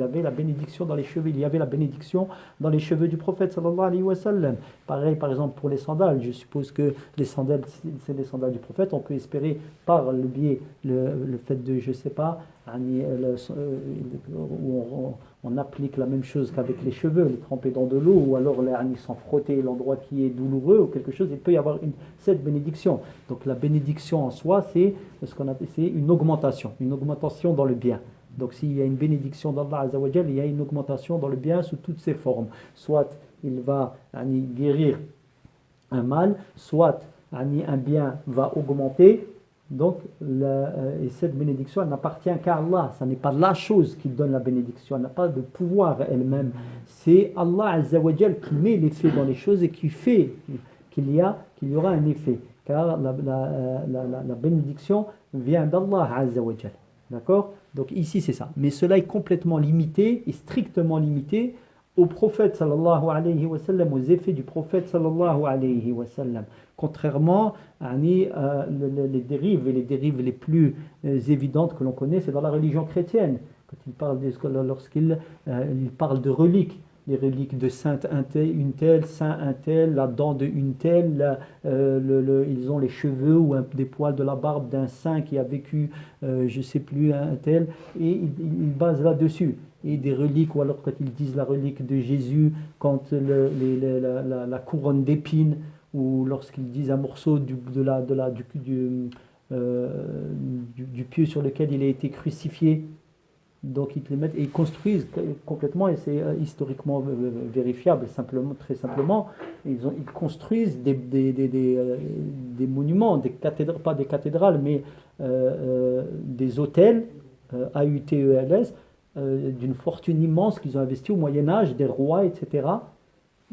A: avait la bénédiction dans les cheveux, il y avait la bénédiction dans les cheveux du prophète sallallahu alayhi wa sallam. Pareil par exemple pour les sandales, je suppose que les sandales, c'est les sandales du prophète, on peut espérer par le biais, le fait de, je sais pas, où on applique la même chose qu'avec les cheveux, les tremper dans de l'eau, ou alors s'en frotter l'endroit qui est douloureux ou quelque chose, il peut y avoir cette bénédiction. Donc la bénédiction en soi, c'est ce qu'on appelle, c'est une augmentation dans le bien. Donc s'il y a une bénédiction d'Allah Azza wa Jal, il y a une augmentation dans le bien sous toutes ses formes. Soit il va guérir un mal, soit un bien va augmenter. Donc et cette bénédiction, elle n'appartient qu'à Allah. Ce n'est pas la chose qui donne la bénédiction, elle n'a pas de pouvoir elle-même. C'est Allah Azza wa Jal qui met l'effet dans les choses et qui fait qu'il y aura un effet. Car la bénédiction vient d'Allah Azza wa Jal. D'accord? Donc ici c'est ça. Mais cela est complètement limité et strictement limité au prophète sallallahu alayhi wa sallam, aux effets du prophète sallallahu alayhi wa sallam. Contrairement à les dérives, et les dérives les plus évidentes que l'on connaît, c'est dans la religion chrétienne. Quand lorsqu'il parle de reliques, les reliques de sainte une telle, saint un tel, la dent de une telle, ils ont les cheveux ou des poils de la barbe d'un saint qui a vécu, je ne sais plus, un tel, et ils basent là-dessus. Et des reliques, ou alors quand ils disent la relique de Jésus, quand la couronne d'épines, ou lorsqu'ils disent un morceau du pieu sur lequel il a été crucifié. Donc ils les mettent et ils construisent complètement, et c'est historiquement vérifiable, très simplement. Ils construisent des monuments, des cathédrales, pas des cathédrales, mais des hôtels, AUTELS, d'une fortune immense qu'ils ont investi au Moyen-Âge, des rois, etc.,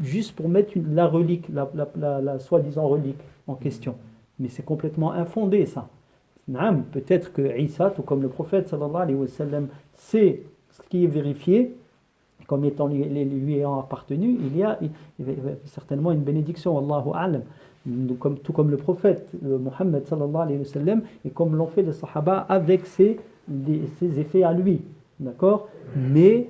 A: juste pour mettre la relique, la soi-disant relique en question. Mais c'est complètement infondé, ça. Peut-être que Isa, tout comme le prophète sallallahu alayhi wa sallam, c'est ce qui est vérifié, comme étant lui ayant appartenu, il y a certainement une bénédiction, Allahu a'lam, tout comme le prophète Mohammed sallallahu alayhi wa sallam, et comme l'ont fait les Sahaba avec ses effets à lui. D'accord? Mais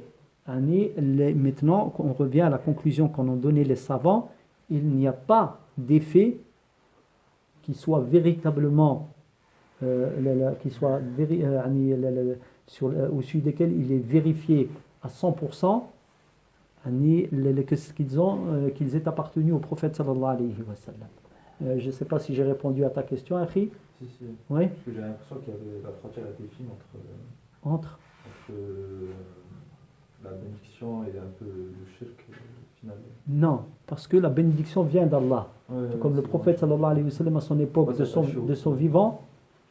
A: maintenant, on revient à la conclusion qu'en ont donné les savants, il n'y a pas d'effet qui soit véritablement au-dessus desquels il est vérifié à 100% qu'ils aient appartenu au prophète sallallahu alayhi wa sallam. Je ne sais pas si j'ai répondu à ta question, Akhi.
B: Si.
A: Oui.
B: Parce que j'ai l'impression qu'il y avait la frontière était fine entre la bénédiction et un peu le shirk finalement.
A: Non, parce que la bénédiction vient d'Allah. Comme le prophète sallallahu alayhi wa sallam à son époque, de son vivant,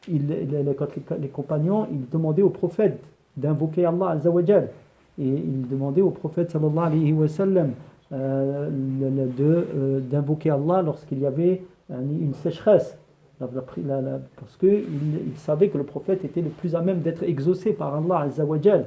A: quand les compagnons, ils demandaient au prophète d'invoquer Allah Azza wa Jal. Et ils demandaient au prophète sallallahu alayhi wa sallam d'invoquer Allah lorsqu'il y avait une sécheresse. Parce qu'ils savaient que le prophète était le plus à même d'être exaucé par Allah Azza wa Jal.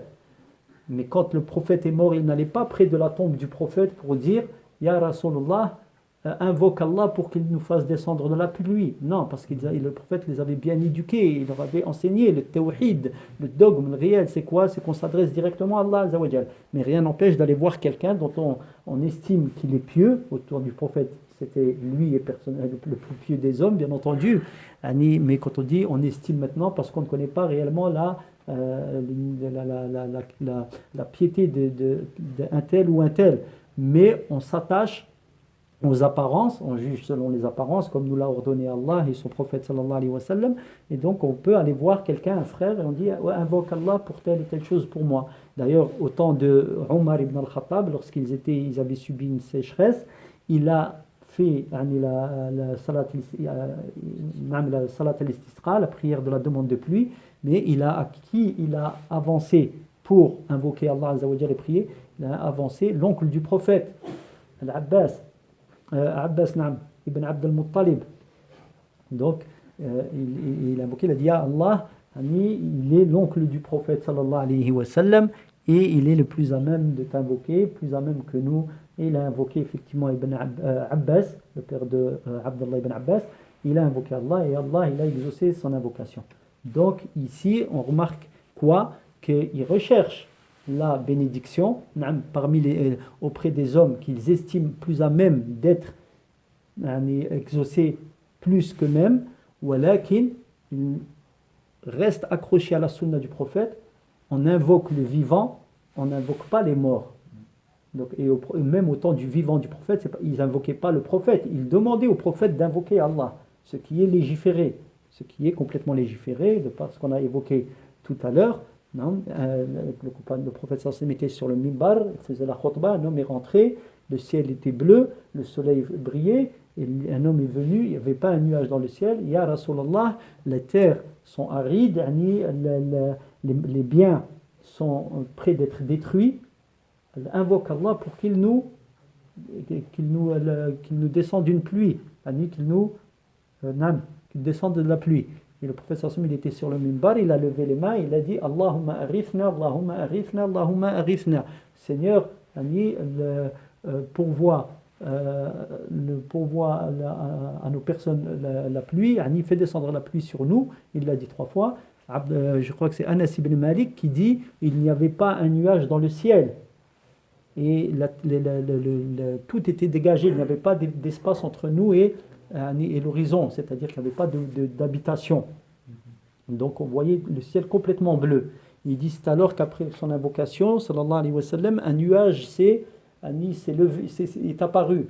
A: Mais quand le prophète est mort, il n'allait pas près de la tombe du prophète pour dire « Ya Rasulullah, invoque Allah pour qu'il nous fasse descendre de la pluie. » Non, parce que le prophète les avait bien éduqués, il leur avait enseigné le tawhid, le dogme, le réel, c'est quoi? C'est qu'on s'adresse directement à Allah Azza wa Jal. Mais rien n'empêche d'aller voir quelqu'un dont on estime qu'il est pieux autour du prophète. C'était lui le plus pieux des hommes, bien entendu. Mais quand on dit on estime maintenant, parce qu'on ne connaît pas réellement la piété d'un tel ou un tel. Mais on s'attache aux apparences, on juge selon les apparences, comme nous l'a ordonné Allah et son prophète sallallahu alayhi wa sallam. Et donc on peut aller voir quelqu'un, un frère, et on dit invoque Allah pour telle et telle chose pour moi. D'ailleurs, au temps de Omar ibn al-Khattab, lorsqu'ils avaient subi une sécheresse, il a fait la salat al-istisqa, la prière de la demande de pluie, mais il a avancé pour invoquer Allah Azza wa Jalla et prier, il a avancé l'oncle du prophète, Al-Abbas, ibn Abd al-Muttalib. Donc, il a invoqué, il a dit à Allah, il est l'oncle du prophète sallallahu alayhi wa sallam, et il est le plus à même de t'invoquer, plus à même que nous. Et il a invoqué effectivement Ibn Abbas, le père de Abdullah ibn Abbas. Il a invoqué Allah et Allah il a exaucé son invocation. Donc ici on remarque quoi? Qu'il recherche la bénédiction auprès des hommes qu'ils estiment plus à même d'être exaucés plus qu'eux-mêmes, walakin ils restent accrochés à la sunna du prophète. On invoque le vivant, on n'invoque pas les morts. Donc, et même au temps du vivant du prophète, ils n'invoquaient pas le prophète, ils demandaient au prophète d'invoquer Allah, ce qui est légiféré, ce qui est complètement légiféré, de par ce qu'on a évoqué tout à l'heure. Non, le prophète sallallahu alayhi wa sallam était sur le minbar, il faisait la khutbah, un homme est rentré, le ciel était bleu, le soleil brillait, et un homme est venu, il n'y avait pas un nuage dans le ciel. Ya Rasulallah, les terres sont arides, les biens sont près d'être détruits. Invoque Allah pour qu'il nous descende une pluie, qu'il descende de la pluie. Et le prophète sallallahu alayhi wa sallam, il était sur le minbar, il a levé les mains, il a dit Allahumma arifna, Allahumma arifna, Allahumma arifna. Seigneur, pourvoie à nos personnes la pluie, fait descendre la pluie sur nous. Il l'a dit 3 fois. Je crois que c'est Anas ibn Malik qui dit il n'y avait pas un nuage dans le ciel. Et tout était dégagé, il n'y avait pas d'espace entre nous et l'horizon, c'est-à-dire qu'il n'y avait pas d'habitation. Donc on voyait le ciel complètement bleu. Ils disent alors qu'après son invocation, sallallahu alayhi wa sallam, un nuage est apparu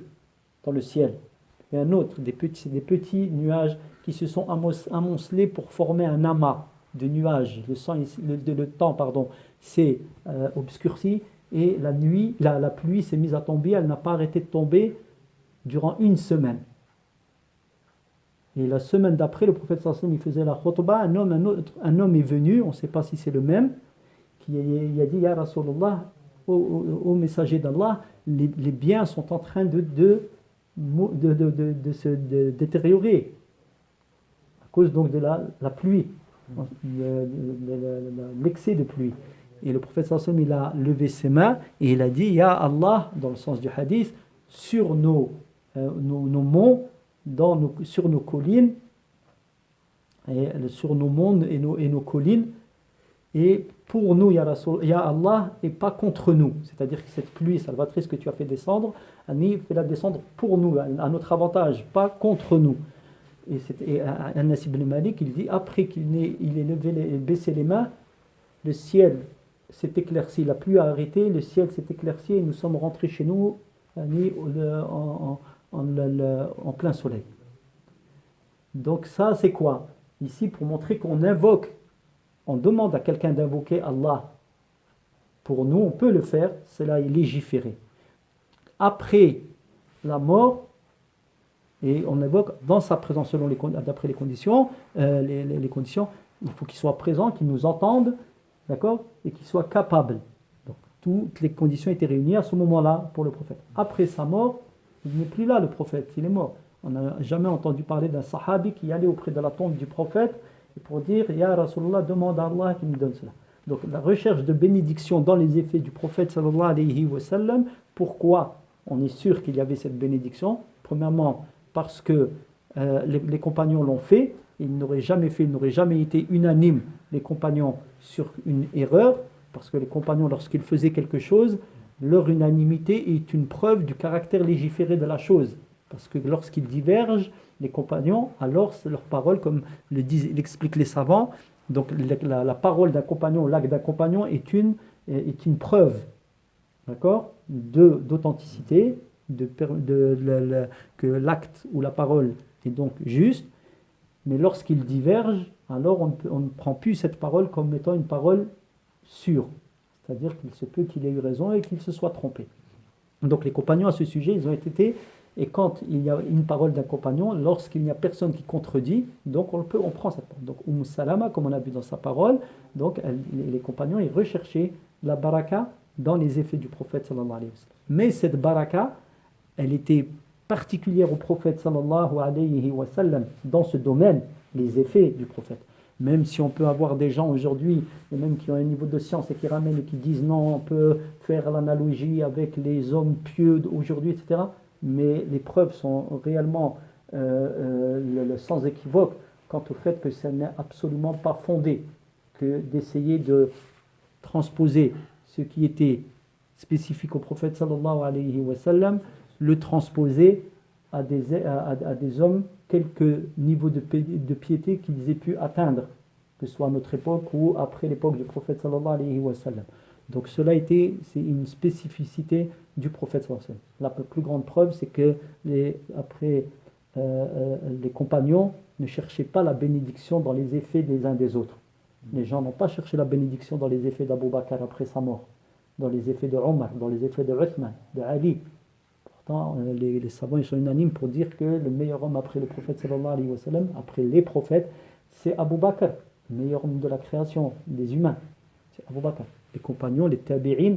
A: dans le ciel. Et un autre, des petits nuages qui se sont amoncelés pour former un amas de nuages. Le temps s'est obscurci et la nuit, la pluie s'est mise à tomber, elle n'a pas arrêté de tomber durant 1 semaine. Et la semaine d'après, le prophète sallallahu alayhi wa sallam, il faisait la khutbah, un homme est venu, on ne sait pas si c'est le même, qui a dit Ya Rasulallah, au messager d'Allah, les biens sont en train de se détériorer à cause donc de la pluie, l'excès de pluie. Et le prophète sallallahu alayhi wa sallam, il a levé ses mains et il a dit Ya Allah, dans le sens du hadith, sur nos monts, sur nos collines, et sur nos mondes et nos collines, et pour nous, ya Allah, et pas contre nous. C'est-à-dire que cette pluie salvatrice que tu as fait descendre, fais-la descendre pour nous, à notre avantage, pas contre nous. Et Anas ibn Malik, il dit, après qu'il ait baissé les mains, le ciel s'est éclairci, la pluie a arrêté, le ciel s'est éclairci et nous sommes rentrés chez nous en plein soleil. Donc ça c'est quoi? Ici pour montrer qu'on invoque, on demande à quelqu'un d'invoquer Allah. Pour nous on peut le faire, cela est légiféré. Après la mort, et on invoque dans sa présence d'après les conditions, les conditions, il faut qu'il soit présent, qu'il nous entende, d'accord, et qu'il soit capable. Donc toutes les conditions étaient réunies à ce moment-là pour le prophète. Après sa mort, il n'est plus là le prophète, il est mort. On n'a jamais entendu parler d'un sahabi qui allait auprès de la tombe du prophète et pour dire Ya Rasulullah, demande à Allah qu'il nous donne cela. Donc la recherche de bénédiction dans les effets du prophète sallallahu alayhi wa sallam. Pourquoi on est sûr qu'il y avait cette bénédiction? Premièrement parce que les compagnons l'ont fait. Ils n'auraient jamais été unanimes, les compagnons, sur une erreur, parce que les compagnons, lorsqu'ils faisaient quelque chose, leur unanimité est une preuve du caractère légiféré de la chose. Parce que lorsqu'ils divergent, les compagnons, alors c'est leur parole, comme l'expliquent les savants, donc la parole d'un compagnon, l'acte d'un compagnon est une preuve, d'accord, d'authenticité, que l'acte ou la parole est donc juste. Mais lorsqu'ils divergent, alors on ne prend plus cette parole comme étant une parole sûre. C'est-à-dire qu'il se peut qu'il ait eu raison et qu'il se soit trompé. Donc les compagnons à ce sujet, ils ont été... Et quand il y a une parole d'un compagnon, lorsqu'il n'y a personne qui contredit, donc on prend cette parole. Donc Salama, comme on a vu dans sa parole, donc les compagnons, ils recherchaient la baraka dans les effets du prophète sallallahu alayhi wa sallam. Mais cette baraka, elle était particulière au prophète sallallahu alayhi wa sallam dans ce domaine, les effets du prophète. Même si on peut avoir des gens aujourd'hui, et même qui ont un niveau de science et qui ramènent et qui disent non, on peut faire l'analogie avec les hommes pieux d'aujourd'hui, etc. Mais les preuves sont réellement sans équivoque quant au fait que ça n'est absolument pas fondé que d'essayer de transposer ce qui était spécifique au prophète sallallahu alayhi wa sallam, le transposer à des hommes, quelques niveaux de piété qu'ils aient pu atteindre, que ce soit à notre époque ou après l'époque du prophète sallallahu alayhi wa sallam. Donc c'est une spécificité du prophète sallallahu alayhi wa sallam. La plus grande preuve, c'est que les compagnons ne cherchaient pas la bénédiction dans les effets des uns des autres. Les gens n'ont pas cherché la bénédiction dans les effets d'Abu Bakr après sa mort, dans les effets de Omar, dans les effets de Uthman, de Ali. Pourtant, les savants ils sont unanimes pour dire que le meilleur homme après le prophète sallallahu alayhi wa sallam, après les prophètes, c'est Abu Bakr, le meilleur homme de la création des humains. C'est Abu Bakr. Les compagnons, les tabi'in,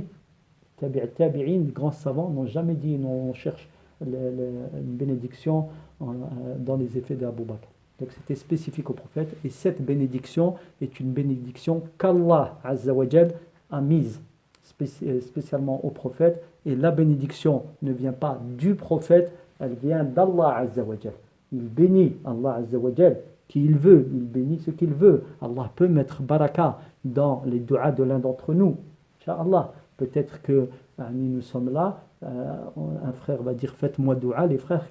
A: les grands savants n'ont jamais dit on cherche une bénédiction dans les effets d'Abu Bakr. Donc c'était spécifique au prophète et cette bénédiction est une bénédiction qu'Allah Azza wa Jal a mise spécialement au prophète et la bénédiction ne vient pas du prophète, elle vient d'Allah Azza wa Jal. Il bénit Allah Azza wa Jal qui il veut, il bénit ce qu'il veut. Allah peut mettre baraka dans les du'as de l'un d'entre nous. Inch'Allah, peut-être que nous sommes là, un frère va dire faites-moi dua, les frères,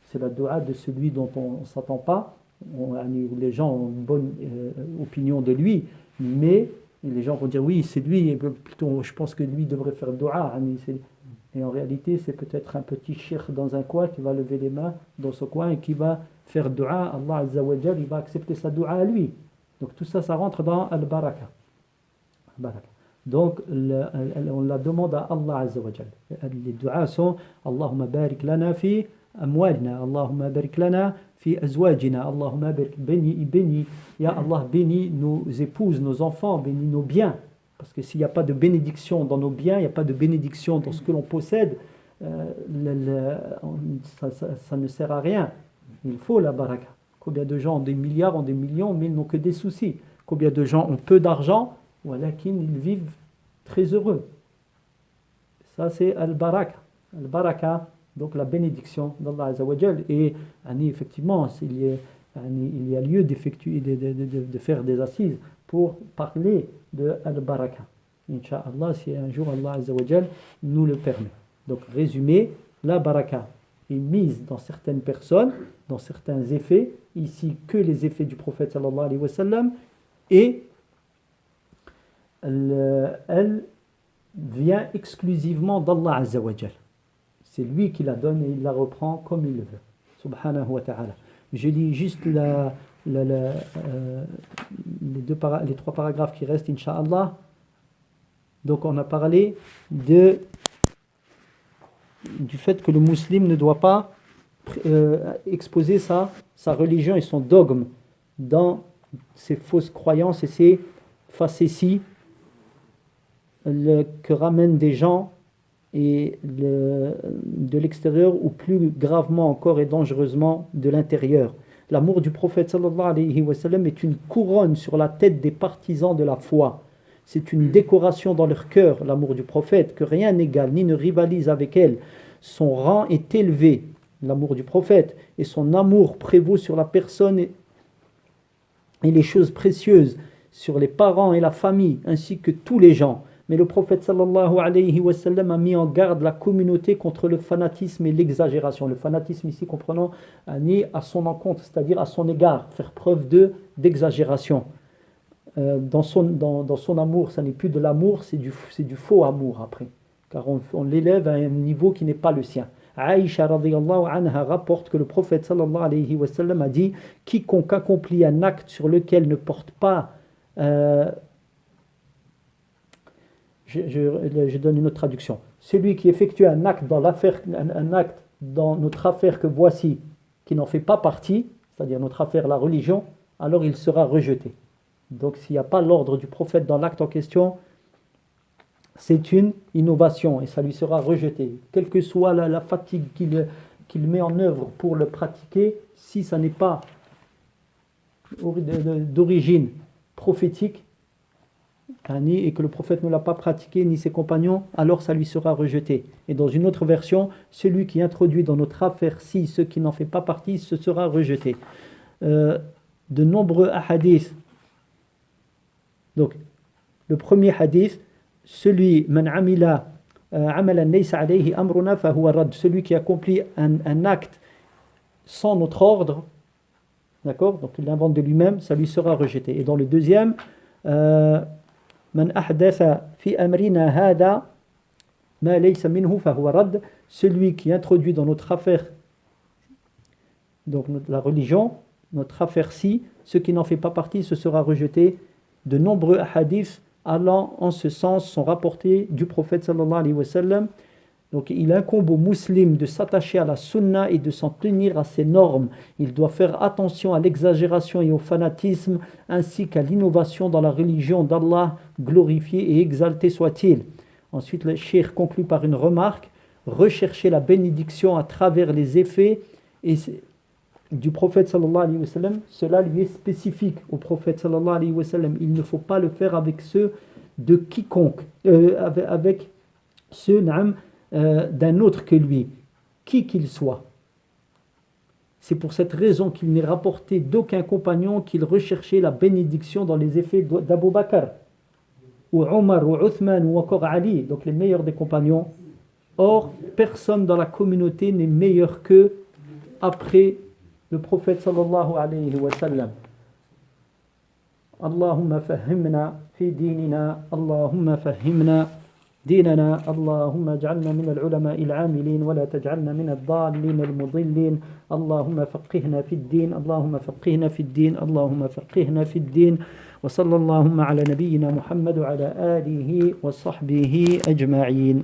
A: c'est la dua de celui dont on ne s'attend pas, où les gens ont une bonne opinion de lui, mais les gens vont dire oui, c'est lui, et plutôt je pense que lui devrait faire dua. Et en réalité, c'est peut-être un petit cheikh dans un coin qui va lever les mains dans ce coin et qui va faire dua. Allah Azza wa Jal, il va accepter sa dua à lui. Donc tout ça, ça rentre dans al-baraka. Donc on la demande à Allah Azza wa Jal. Les duas sont Allahumma barik lana fi amwalina, Allahumma barik lana fi azwajina, Allahumma barik, bénis, ya Allah, bénis nos épouses, nos enfants, bénis nos biens. Parce que s'il n'y a pas de bénédiction dans nos biens, il n'y a pas de bénédiction dans ce que l'on possède, ça ne sert à rien. Il faut la baraka. Combien de gens ont des milliards, ont des millions, mais ils n'ont que des soucis. Combien de gens ont peu d'argent, ils vivent très heureux. Ça c'est al-baraka. Al-baraka, donc la bénédiction d'Allah Azza wa Jal. Et effectivement, il y a lieu d'effectuer, de faire des assises pour parler de al-baraka. Inch'Allah, si un jour Allah Azza wa Jal nous le permet. Donc résumé, la baraka est mise dans certaines personnes, dans certains effets, ici que les effets du prophète sallallahu alayhi wa sallam, et elle vient exclusivement d'Allah Azza wa Jal. C'est lui qui la donne et il la reprend comme il le veut. Subhanahu wa ta'ala. Je lis juste les trois paragraphes qui restent, Inch'Allah. Donc on a parlé du fait que le musulman ne doit pas exposer sa religion et son dogme dans ses fausses croyances et ses facéties que ramènent des gens et de l'extérieur ou plus gravement encore et dangereusement de l'intérieur. L'amour du prophète sallallahu alayhi wa sallam est une couronne sur la tête des partisans de la foi. C'est une décoration dans leur cœur, l'amour du prophète, que rien n'égale ni ne rivalise avec elle. Son rang est élevé, l'amour du prophète, et son amour prévaut sur la personne et les choses précieuses, sur les parents et la famille, ainsi que tous les gens. Mais le prophète sallallahu alayhi wa sallam a mis en garde la communauté contre le fanatisme et l'exagération. Le fanatisme ici comprenant à son encontre, c'est-à-dire à son égard, faire preuve d'exagération. Dans son amour, ça n'est plus de l'amour, c'est du faux amour après. Car on l'élève à un niveau qui n'est pas le sien. Aïcha radiyallahu anha rapporte que le prophète sallallahu alayhi wa sallam a dit « Quiconque accomplit un acte sur lequel ne porte pas... Je donne une autre traduction. Celui qui effectue un acte dans notre affaire que voici, qui n'en fait pas partie, c'est-à-dire notre affaire, la religion, alors il sera rejeté. » Donc s'il n'y a pas l'ordre du prophète dans l'acte en question, c'est une innovation et ça lui sera rejeté. Quelle que soit la fatigue qu'il met en œuvre pour le pratiquer, si ça n'est pas d'origine prophétique, et que le prophète ne l'a pas pratiqué, ni ses compagnons, alors ça lui sera rejeté. Et dans une autre version, celui qui introduit dans notre affaire-ci ce qui n'en fait pas partie, ce sera rejeté. De nombreux hadiths. Donc, le premier hadith, celui man amila amalan laysa alayhi amruna fahuwa rad, celui qui accomplit un acte sans notre ordre, d'accord, donc il l'invente de lui-même, ça lui sera rejeté. Et dans le deuxième, man ahdatha fi amrina hada ma laysa minhu fahuwa rad, celui qui introduit dans notre affaire, donc la religion, notre affaire-ci, ce qui n'en fait pas partie, ce sera rejeté. de nombreux hadiths allant en ce sens sont rapportés du prophète sallallahu alayhi wa sallam. Donc il incombe aux musulmans de s'attacher à la sunna et de s'en tenir à ses normes. Il doit faire attention à l'exagération et au fanatisme, ainsi qu'à l'innovation dans la religion d'Allah, glorifié et exalté soit-il. Ensuite, le cheikh conclut par une remarque: rechercher la bénédiction à travers les effets du prophète sallallahu alayhi wa sallam, cela lui est spécifique au prophète sallallahu alayhi wa sallam. Il ne faut pas le faire avec ceux de quiconque, avec ceux d'un autre que lui, qui qu'il soit. C'est pour cette raison qu'il n'est rapporté d'aucun compagnon qu'il recherchait la bénédiction dans les effets d'Abu Bakr, ou Omar, ou Uthman, ou encore Ali, donc les meilleurs des compagnons. Or, personne dans la communauté n'est meilleur qu'eux après le prophète sallallahu alayhi wa sallam. Allahumma fahimna fi dinina, Allahumma fahimna ديننا اللهم اجعلنا من العلماء العاملين ولا تجعلنا من الضالين المضلين اللهم فقهنا في الدين اللهم فقهنا في الدين اللهم فقهنا في الدين وصلى اللهم على نبينا محمد وعلى آله وصحبه أجمعين.